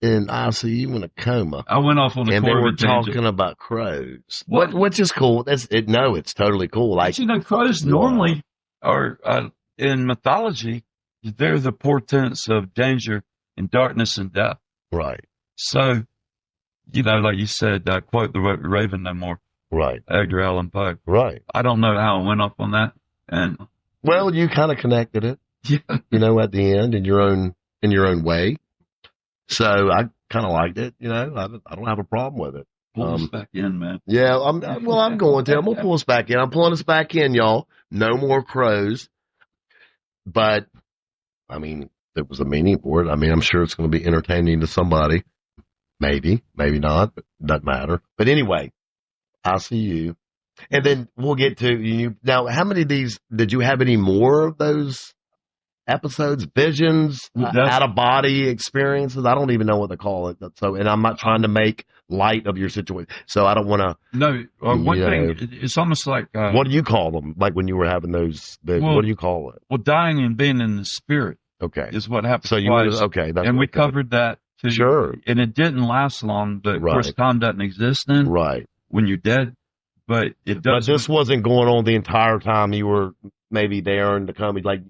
Speaker 1: in ICU in a coma.
Speaker 2: I went off on a
Speaker 1: and then we're talking about crows, which is cool. It's totally cool. Like,
Speaker 2: crows normally are in mythology, they're the portents of danger and darkness and death.
Speaker 1: Right.
Speaker 2: So, like you said, quote the raven no more.
Speaker 1: Right.
Speaker 2: Edgar Allan Poe.
Speaker 1: Right.
Speaker 2: I don't know how I went off on that. And
Speaker 1: well, you kind of connected it. Yeah. At the end in your own way. So I kind of liked it. I don't have a problem with it.
Speaker 2: Pull us back in, man.
Speaker 1: Yeah. I'm going to. I'm going to pull us back in. I'm pulling us back in, y'all. No more crows. But I mean, there was a meaning for it. I mean, I'm sure it's going to be entertaining to somebody. Maybe not. But doesn't matter. But anyway. I see you. And then we'll get to you. Now, how many of these, did you have any more of those episodes, visions, out-of-body experiences? I don't even know what to call it. So, and I'm not trying to make light of your situation. So I don't want to.
Speaker 2: No, one thing, it's almost like.
Speaker 1: What do you call them? Like when you were having those, what do you call it?
Speaker 2: Well, dying and being in the spirit.
Speaker 1: Okay.
Speaker 2: Is what happened.
Speaker 1: So okay.
Speaker 2: And we covered that too.
Speaker 1: Sure.
Speaker 2: And it didn't last long, but of course time doesn't exist then.
Speaker 1: Right.
Speaker 2: When you're dead, but it does.
Speaker 1: But this wasn't going on the entire time you were maybe there in the comedy, like,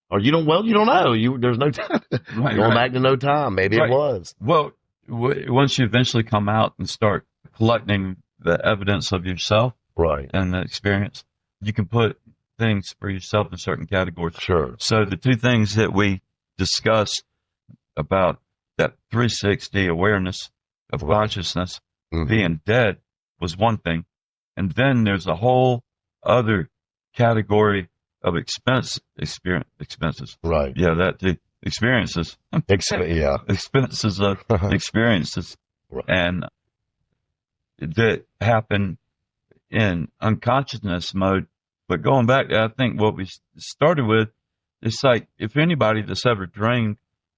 Speaker 1: or you don't know. There's no time. Going back to no time. Maybe it was.
Speaker 2: Well, once you eventually come out and start collecting the evidence of yourself,
Speaker 1: right,
Speaker 2: and the experience, you can put things for yourself in certain categories.
Speaker 1: Sure.
Speaker 2: So the two things that we discussed about that 360 awareness of consciousness being dead was one thing. And then there's a whole other category of expenses.
Speaker 1: Right.
Speaker 2: Yeah, that too. Experiences.
Speaker 1: Yeah.
Speaker 2: Expenses of experiences.
Speaker 1: Right.
Speaker 2: And that happen in unconsciousness mode. But going back to, I think what we started with, it's like if anybody that's ever dreamed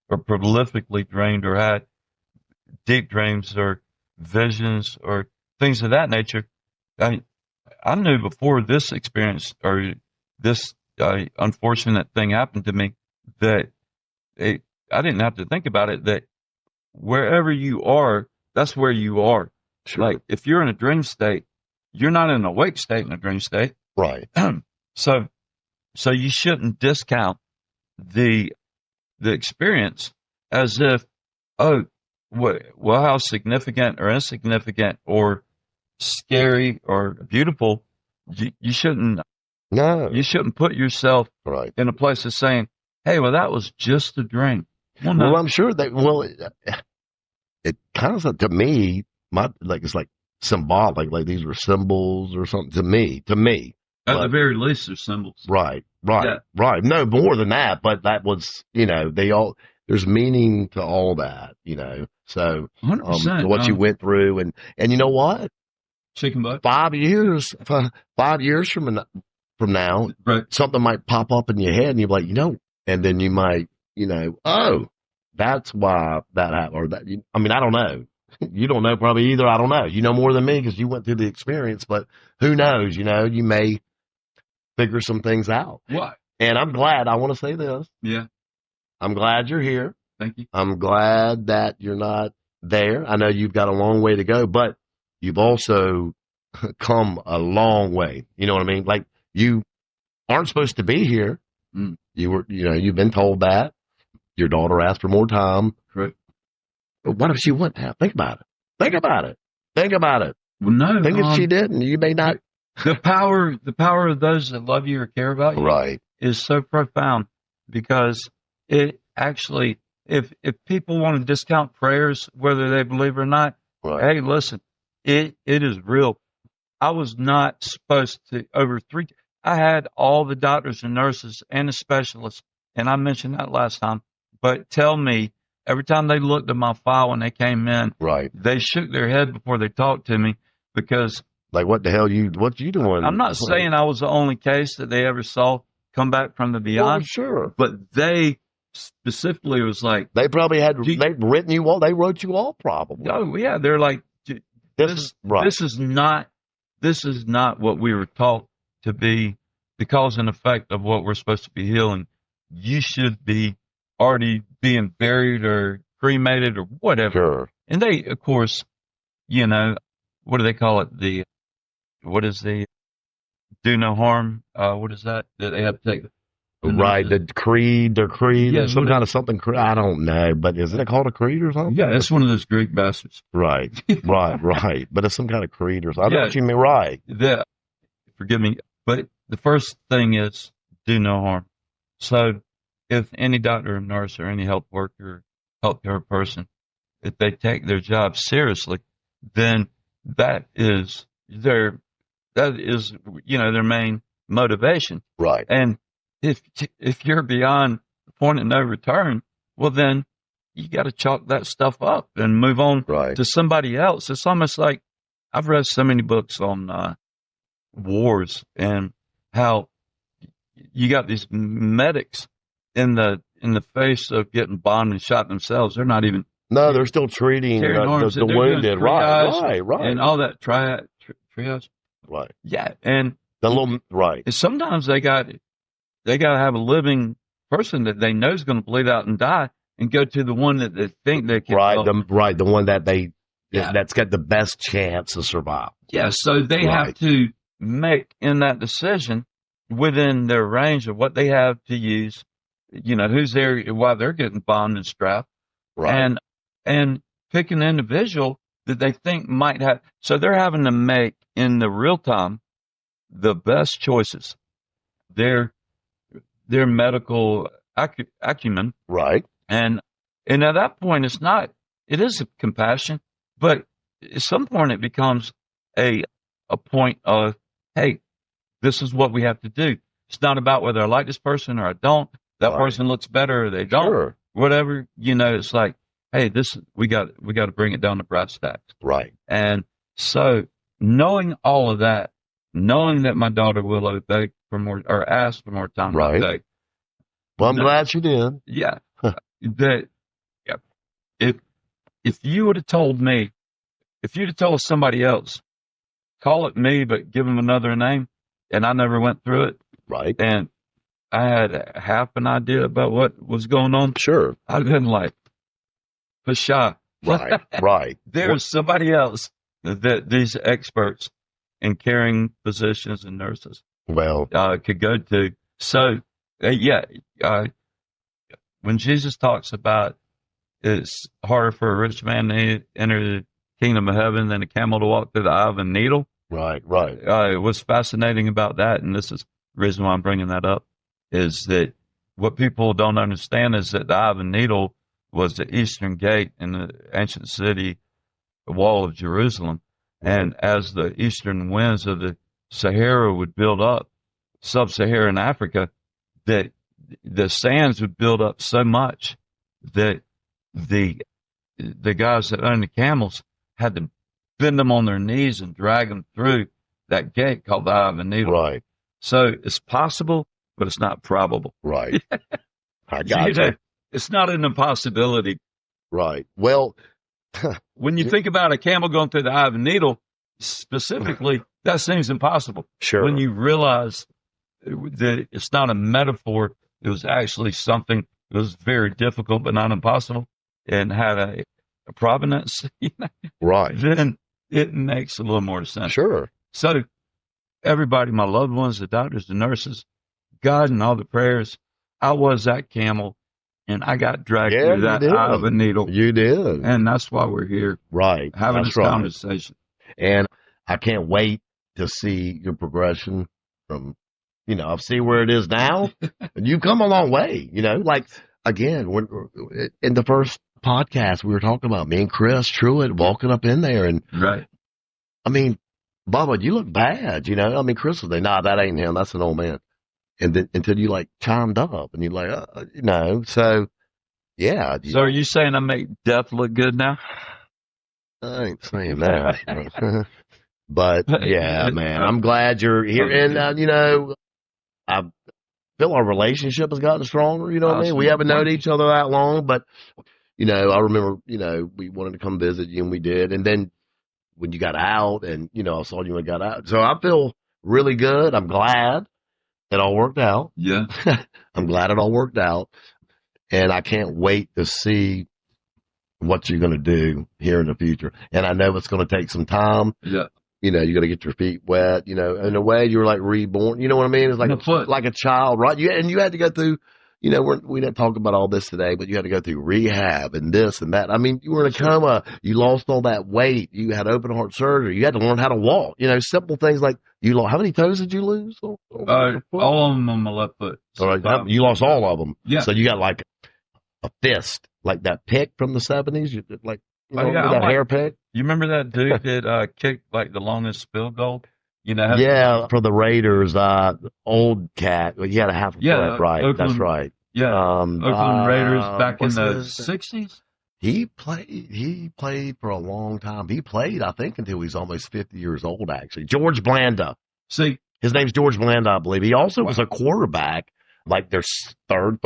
Speaker 2: or prolifically dreamed or had deep dreams or visions or things of that nature, I knew before this experience or this unfortunate thing happened to me that I didn't have to think about it, that wherever you are, that's where you are.
Speaker 1: Sure.
Speaker 2: Like if you're in a dream state, you're not in an awake state in a dream state.
Speaker 1: Right.
Speaker 2: So you shouldn't discount the experience as if, oh, well, how significant or insignificant or scary or beautiful. You shouldn't.
Speaker 1: No.
Speaker 2: You shouldn't put yourself
Speaker 1: Right.
Speaker 2: in a place of saying, "Hey, well, that was just a dream." Well, no.
Speaker 1: Well, I'm sure that. Well, it kind of to me, it's like symbolic, like these were symbols or something to me.
Speaker 2: At the very least, they're symbols.
Speaker 1: Right.
Speaker 2: Yeah.
Speaker 1: Right. No more than that, but that was, there's meaning to all that, So
Speaker 2: 100%.
Speaker 1: what you went through, and you know what?
Speaker 2: Chicken butt.
Speaker 1: 5 years from now,
Speaker 2: Right.
Speaker 1: something might pop up in your head, and you're like, and then you might, oh, that's why that happened, or that. I mean, I don't know. You don't know probably either. I don't know. You know more than me because you went through the experience, but who knows? You may figure some things out.
Speaker 2: What?
Speaker 1: And I'm glad. I want to say this.
Speaker 2: Yeah.
Speaker 1: I'm glad you're here.
Speaker 2: Thank you.
Speaker 1: I'm glad that you're not there. I know you've got a long way to go, but you've also come a long way. You know what I mean? Like you aren't supposed to be here.
Speaker 2: Mm.
Speaker 1: You've been told that. Your daughter asked for more time.
Speaker 2: Correct.
Speaker 1: But what if she wouldn't have? Think about it. Think about it.
Speaker 2: Well, no.
Speaker 1: Think if she didn't, you may not.
Speaker 2: The power of those that love you or care about you,
Speaker 1: Right,
Speaker 2: is so profound, because it actually, if people want to discount prayers, whether they believe it or not,
Speaker 1: right.
Speaker 2: hey, listen, it is real. I was not supposed to I had all the doctors and nurses and the specialists, and I mentioned that last time, but tell me, every time they looked at my file when they came in,
Speaker 1: Right.
Speaker 2: they shook their head before they talked to me, because
Speaker 1: like, what the hell what you doing?
Speaker 2: I'm not saying I was the only case that they ever saw come back from the beyond.
Speaker 1: Well, sure.
Speaker 2: But they specifically was like,
Speaker 1: they probably they've written you all, they wrote you all probably.
Speaker 2: Oh yeah. They're like, this is not what we were taught to be the cause and effect of what we're supposed to be healing. You should be already being buried or cremated or whatever.
Speaker 1: Sure.
Speaker 2: And they, of course, what do they call it? What is the do no harm? What is that they have to take?
Speaker 1: Right, the creed,
Speaker 2: yeah,
Speaker 1: some kind of something. I don't know, but isn't it called a creed or something?
Speaker 2: Yeah, it's one of those Greek bastards.
Speaker 1: Right. But it's some kind of creed or something. I know what you mean, right.
Speaker 2: Forgive me, but the first thing is do no harm. So if any doctor or nurse or any health worker, healthcare person, if they take their job seriously, then that is their main motivation.
Speaker 1: Right.
Speaker 2: And if you're beyond the point of no return, well, then you got to chalk that stuff up and move on to somebody else. It's almost like I've read so many books on wars and how you got these medics in the face of getting bombed and shot themselves. They're not even.
Speaker 1: No, they're still treating the wounded. Right.
Speaker 2: And all that triage.
Speaker 1: Right.
Speaker 2: Yeah. And
Speaker 1: the little, right.
Speaker 2: And sometimes they got to have a living person that they know is going to bleed out and die, and go to the one that they think they can help.
Speaker 1: The one that that's got the best chance to survive.
Speaker 2: Yeah. So they have to make in that decision within their range of what they have to use, who's there while they're getting bombed and strapped.
Speaker 1: Right.
Speaker 2: And pick an individual that they think might have. So they're having to make in the real time the best choices. Their medical acumen.
Speaker 1: Right.
Speaker 2: And at that point, it is a compassion, but at some point it becomes a point of, hey, this is what we have to do. It's not about whether I like this person or I don't. That
Speaker 1: Right.
Speaker 2: person looks better or they don't.
Speaker 1: Sure.
Speaker 2: Whatever, it's like, hey, we got to bring it down to brass tacks.
Speaker 1: Right.
Speaker 2: And so knowing all of that, knowing that my daughter Willow begged for more or asked for more time,
Speaker 1: Right.
Speaker 2: not begged.
Speaker 1: Well, I'm glad you did.
Speaker 2: Yeah. That if you would have told me, if you'd have told somebody else, call it me, but give them another name, and I never went through it,
Speaker 1: Right.
Speaker 2: and I had half an idea about what was going on,
Speaker 1: Sure.
Speaker 2: I'd been like, pshaw.
Speaker 1: Right. Right.
Speaker 2: There's somebody else that these experts in caring physicians and nurses
Speaker 1: Well,
Speaker 2: could go to. So, when Jesus talks about it's harder for a rich man to enter the kingdom of heaven than a camel to walk through the eye of a needle.
Speaker 1: right. Right.
Speaker 2: What's fascinating about that, and this is the reason why I'm bringing that up, is that what people don't understand is that the eye of a needle was the eastern gate in the ancient city wall of Jerusalem. And as the eastern winds of the Sahara would build up, sub-Saharan Africa, that the sands would build up so much that the guys that owned the camels had to bend them on their knees and drag them through that gate called the eye of a needle.
Speaker 1: Right.
Speaker 2: So it's possible, but it's not probable.
Speaker 1: Right. I got you.
Speaker 2: It's not an impossibility.
Speaker 1: Right. Well,
Speaker 2: When you think about a camel going through the eye of a needle, specifically, that seems impossible.
Speaker 1: sure.
Speaker 2: When you realize that it's not a metaphor, it was actually something that was very difficult but not impossible and had a provenance,
Speaker 1: Right.
Speaker 2: then it makes a little more sense.
Speaker 1: Sure.
Speaker 2: So, everybody, my loved ones, the doctors, the nurses, God, and all the prayers, I was that camel, and I got dragged
Speaker 1: Yeah,
Speaker 2: through
Speaker 1: you
Speaker 2: that
Speaker 1: did.
Speaker 2: eye of a needle.
Speaker 1: You did.
Speaker 2: And that's why we're here
Speaker 1: Right.
Speaker 2: having
Speaker 1: That's
Speaker 2: this
Speaker 1: right.
Speaker 2: conversation.
Speaker 1: And I can't wait to see your progression from, I see where it is now. And you've come a long way, like, again, when in the first podcast we were talking about me and Chris Truitt walking up in there. And
Speaker 2: Right.
Speaker 1: I mean, Bubba, you look bad, Chris was like, nah, that ain't him. That's an old man. And then until you like chimed up and you're like, so yeah.
Speaker 2: So are you saying I make death look good now?
Speaker 1: I ain't saying that. But yeah, man, I'm glad you're here. And, I feel our relationship has gotten stronger. You know what I mean? We haven't known each other that long, but, I remember, we wanted to come visit you and we did. And then when you got out and, I saw you when you got out. So I feel really good. I'm glad it all worked out.
Speaker 2: Yeah.
Speaker 1: I'm glad it all worked out. And I can't wait to see what you're going to do here in the future. And I know it's going to take some time.
Speaker 2: Yeah.
Speaker 1: You got to get your feet wet, in a way you were like reborn. You know what I mean? It's like a child, right? And you had to go through, we didn't talk about all this today, but you had to go through rehab and this and that. I mean, you were in a coma. You lost all that weight. You had open heart surgery. You had to learn how to walk, simple things like you lost. How many toes did you lose?
Speaker 2: All of them on my left foot.
Speaker 1: All right. You lost all of them.
Speaker 2: Yeah.
Speaker 1: So you got like a fist, like that pick from the 70s. That hair pick.
Speaker 2: You remember that dude that kicked like the longest field goal?
Speaker 1: Yeah, for the Raiders, old cat. He had a half a foot, right?
Speaker 2: Oakland,
Speaker 1: That's right.
Speaker 2: Yeah, Oakland Raiders back in
Speaker 1: what's
Speaker 2: the
Speaker 1: his-
Speaker 2: 60s.
Speaker 1: He played for a long time. He played, I think, until he was almost 50 years old, actually. George Blanda.
Speaker 2: See,
Speaker 1: His name's George Blanda, I believe. He also was a quarterback, like their third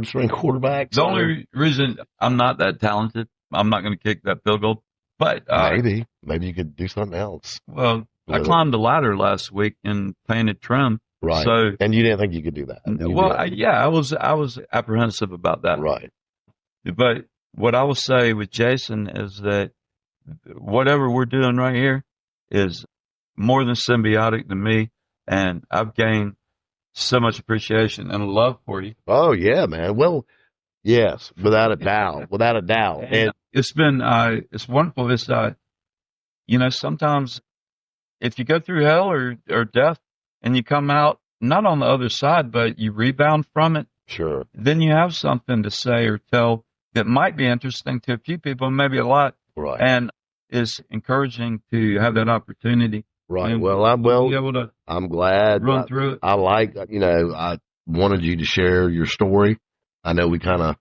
Speaker 1: string quarterback.
Speaker 2: the only reason I'm not that talented, I'm not going to kick that field goal. But
Speaker 1: Maybe you could do something else.
Speaker 2: well, I
Speaker 1: With it.
Speaker 2: climbed a ladder last week and painted trim.
Speaker 1: Right.
Speaker 2: So,
Speaker 1: And you didn't think you could do that. You
Speaker 2: well,
Speaker 1: did.
Speaker 2: I was apprehensive about that.
Speaker 1: Right.
Speaker 2: But what I will say with Jason is that whatever we're doing right here is more than symbiotic to me, and I've gained so much appreciation and love for you.
Speaker 1: Oh, yeah, man. Well, yes, without a doubt. Without a doubt. And
Speaker 2: It's been it's wonderful. It's sometimes if you go through hell or death and you come out not on the other side, but you rebound from it,
Speaker 1: sure.
Speaker 2: then you have something to say or tell that might be interesting to a few people, maybe a lot,
Speaker 1: Right.
Speaker 2: and is encouraging to have that opportunity
Speaker 1: Right.
Speaker 2: And
Speaker 1: Well,
Speaker 2: we'll be able to
Speaker 1: I'm glad.
Speaker 2: run through it.
Speaker 1: I like, I wanted you to share your story. I know we kind of,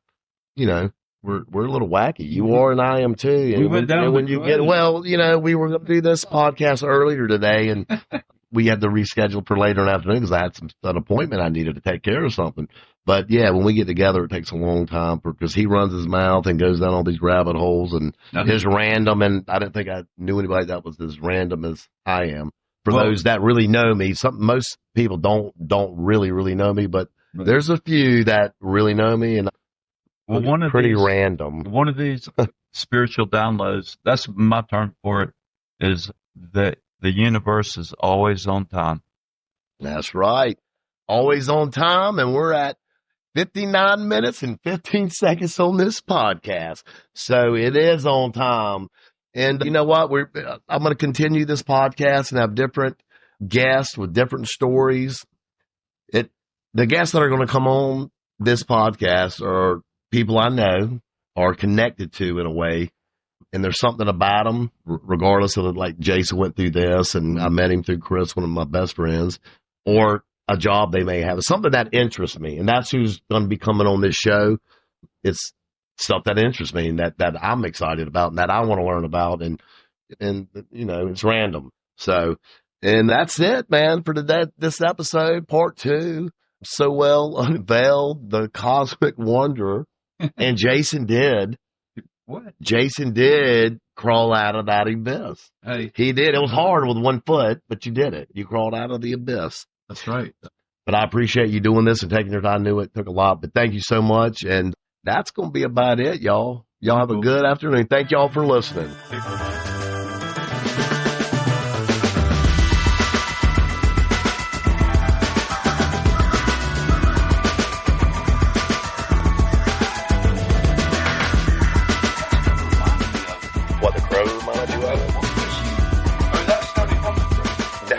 Speaker 1: we're a little wacky. You are, and I am too. And
Speaker 2: We went down
Speaker 1: when
Speaker 2: the
Speaker 1: you
Speaker 2: road.
Speaker 1: get, well, we were going to do this podcast earlier today, and we had to reschedule for later in the afternoon because I had an appointment I needed to take care of something. But yeah, when we get together, it takes a long time because he runs his mouth and goes down all these rabbit holes and is random. And I didn't think I knew anybody that was as random as I am. For those that really know me, most people don't really know me, but there's a few that really know me, and pretty random.
Speaker 2: One of these spiritual downloads, that's my term for it, is that the universe is always on time.
Speaker 1: That's right. Always on time, and we're at 59 minutes and 15 seconds on this podcast. So it is on time. And you know what? I'm going to continue this podcast and have different guests with different stories. The guests that are going to come on this podcast are people I know, are connected to in a way. And there's something about them, regardless of like Jason went through this and I met him through Chris, one of my best friends, or a job they may have. It's something that interests me. And that's who's going to be coming on this show. It's stuff that interests me and that I'm excited about and that I want to learn about. And it's random. So, and that's it, man, for this episode, part 2. So Well Unveiled, the Cosmic Wanderer. And Jason did.
Speaker 2: What?
Speaker 1: Jason did crawl out of that abyss.
Speaker 2: Hey.
Speaker 1: He did. It was hard with 1 foot, but you did it. You crawled out of the abyss.
Speaker 2: That's right.
Speaker 1: But I appreciate you doing this and taking your time. I knew it took a lot, but thank you so much. And that's going to be about it, y'all. Y'all have a good afternoon. Thank y'all for listening. What, the crow reminded you of it?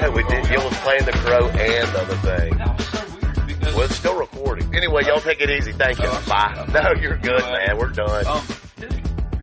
Speaker 1: No, we did. You was playing the crow and the other thing.
Speaker 2: That was so weird because
Speaker 1: Well, it's still recording. Anyway, y'all take it easy. Thank you. Bye. No, you're good, man. We're done.